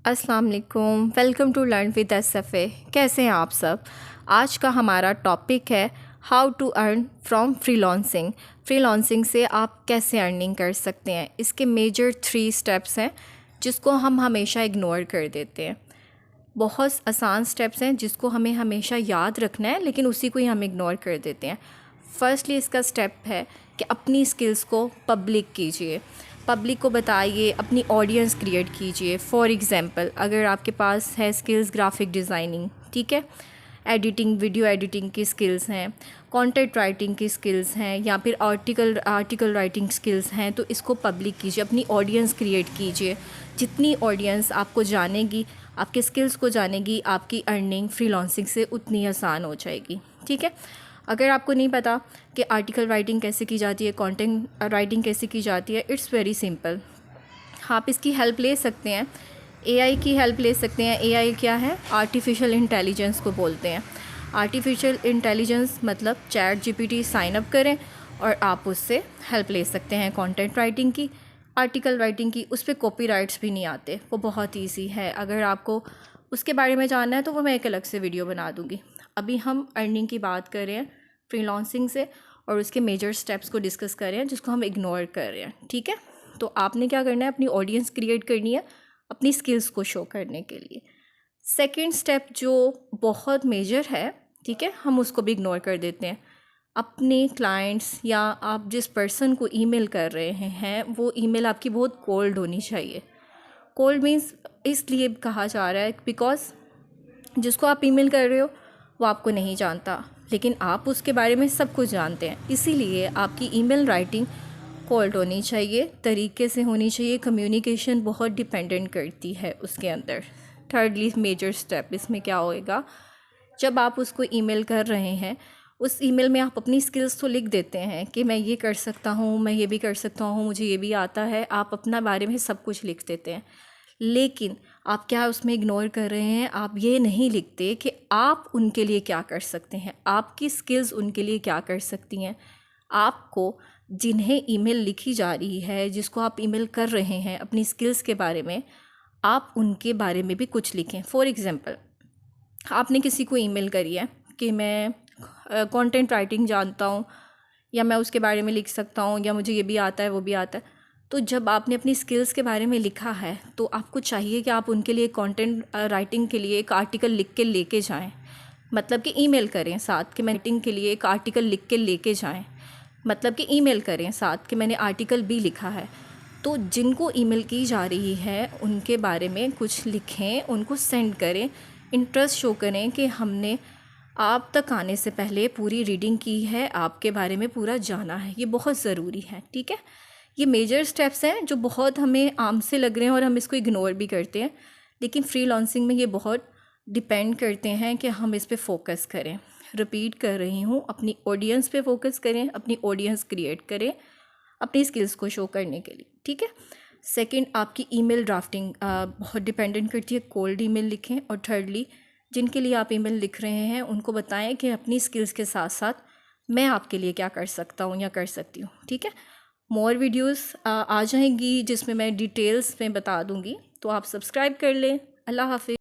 अस्सलाम वालेकुम, welcome to learn with SFA. कैसे हैं आप सब। आज का हमारा टॉपिक है how to earn from freelancing. Freelancing से आप कैसे अर्निंग कर सकते हैं। इसके मेजर 3 स्टेप्स हैं जिसको हम हमेशा इग्नोर कर देते हैं। बहुत आसान स्टेप्स हैं जिसको हमें हमेशा याद रखना है, लेकिन उसी को ही हम इग्नोर कर देते हैं। फर्स्टली इसका स्टेप है कि अपनी स्किल्स को पब्लिक कीजिए, पब्लिक को बताइए, अपनी ऑडियंस क्रिएट कीजिए। फॉर एग्ज़ाम्पल, अगर आपके पास है स्किल्स ग्राफिक डिज़ाइनिंग, ठीक है, एडिटिंग, वीडियो एडिटिंग की स्किल्स हैं, कंटेंट राइटिंग की स्किल्स हैं, या फिर आर्टिकल राइटिंग स्किल्स हैं, तो इसको पब्लिक कीजिए, अपनी ऑडियंस क्रिएट कीजिए। जितनी ऑडियंस आपको जानेगी, आपके स्किल्स को जानेगी, आपकी अर्निंग फ्रीलांसिंग से उतनी आसान हो जाएगी। ठीक है। अगर आपको नहीं पता कि आर्टिकल राइटिंग कैसे की जाती है, कंटेंट राइटिंग कैसे की जाती है, इट्स वेरी सिंपल। आप इसकी हेल्प ले सकते हैं, एआई की हेल्प ले सकते हैं। एआई क्या है? आर्टिफिशियल इंटेलिजेंस को बोलते हैं। आर्टिफिशियल इंटेलिजेंस मतलब चैट जीपीटी साइन अप करें और आप उससे हेल्प ले सकते हैं कंटेंट राइटिंग की, आर्टिकल राइटिंग की। उस पर कॉपीराइट्स भी नहीं आते, वो बहुत ईजी है। अगर आपको उसके बारे में जानना है तो वो मैं एक अलग से वीडियो बना दूँगी। अभी हम अर्निंग की बात कर रहे हैं फ्रीलांसिंग से, और उसके मेजर स्टेप्स को डिस्कस कर रहे हैं जिसको हम इग्नोर कर रहे हैं। ठीक है। तो आपने क्या करना है, अपनी ऑडियंस क्रिएट करनी है अपनी स्किल्स को शो करने के लिए। सेकंड स्टेप जो बहुत मेजर है, ठीक है, हम उसको भी इग्नोर कर देते हैं। अपने क्लाइंट्स या आप जिस पर्सन को ईमेल कर रहे हैं वो ईमेल आपकी बहुत कोल्ड होनी चाहिए। कोल्ड मीन्स इसलिए कहा जा रहा है बिकॉज जिसको आप ईमेल कर रहे हो वो आपको नहीं जानता, लेकिन आप उसके बारे में सब कुछ जानते हैं। इसीलिए आपकी ईमेल राइटिंग कोल्ड होनी चाहिए, तरीके से होनी चाहिए। कम्युनिकेशन बहुत डिपेंडेंट करती है उसके अंदर। थर्डली मेजर स्टेप इसमें क्या होएगा, जब आप उसको ईमेल कर रहे हैं, उस ईमेल में आप अपनी स्किल्स तो लिख देते हैं कि मैं ये कर सकता हूँ, मैं ये भी कर सकता हूँ, मुझे ये भी आता है। आप अपना बारे में सब कुछ लिख देते हैं, लेकिन आप क्या उसमें इग्नोर कर रहे हैं, आप ये नहीं लिखते कि आप उनके लिए क्या कर सकते हैं, आपकी स्किल्स उनके लिए क्या कर सकती हैं। आपको जिन्हें ईमेल लिखी जा रही है, जिसको आप ईमेल कर रहे हैं अपनी स्किल्स के बारे में, आप उनके बारे में भी कुछ लिखें। फॉर एग्ज़ाम्पल, आपने किसी को ईमेल करी है कि मैं कंटेंट राइटिंग जानता हूँ, या मैं उसके बारे में लिख सकता हूँ, या मुझे ये भी आता है वो भी आता है। तो जब आपने अपनी स्किल्स के बारे में लिखा है तो आपको चाहिए कि आप उनके लिए कंटेंट राइटिंग के लिए एक आर्टिकल लिख के लेके जाएं। मतलब कि ईमेल करें साथ कि मैं राइटिंग के लिए एक आर्टिकल लिख के लेके जाएं, मतलब कि ईमेल करें साथ कि मैंने आर्टिकल भी लिखा है। तो जिनको ईमेल की जा रही है उनके बारे में कुछ लिखें, उनको सेंड करें, इंटरेस्ट शो करें कि हमने आप तक आने से पहले पूरी रीडिंग की है, आपके बारे में पूरा जाना है। ये बहुत ज़रूरी है। ठीक है। ये मेजर स्टेप्स हैं जो बहुत हमें आम से लग रहे हैं और हम इसको इग्नोर भी करते हैं, लेकिन फ्रीलांसिंग में ये बहुत डिपेंड करते हैं कि हम इस पे फोकस करें। रिपीट कर रही हूँ, अपनी ऑडियंस पे फोकस करें, अपनी ऑडियंस क्रिएट करें अपनी स्किल्स को शो करने के लिए। ठीक है। सेकंड, आपकी ईमेल ड्राफ्टिंग बहुत डिपेंडेंट करती है, कोल्ड ईमेल लिखें। और थर्डली, जिनके लिए आप ईमेल लिख रहे हैं उनको बताएं कि अपनी स्किल्स के साथ साथ मैं आपके लिए क्या कर सकता हूँ या कर सकती हूँ। ठीक है। मोर वीडियोस आ जाएंगी जिसमें मैं डिटेल्स में बता दूँगी, तो आप सब्सक्राइब कर लें। अल्लाह हाफिज़।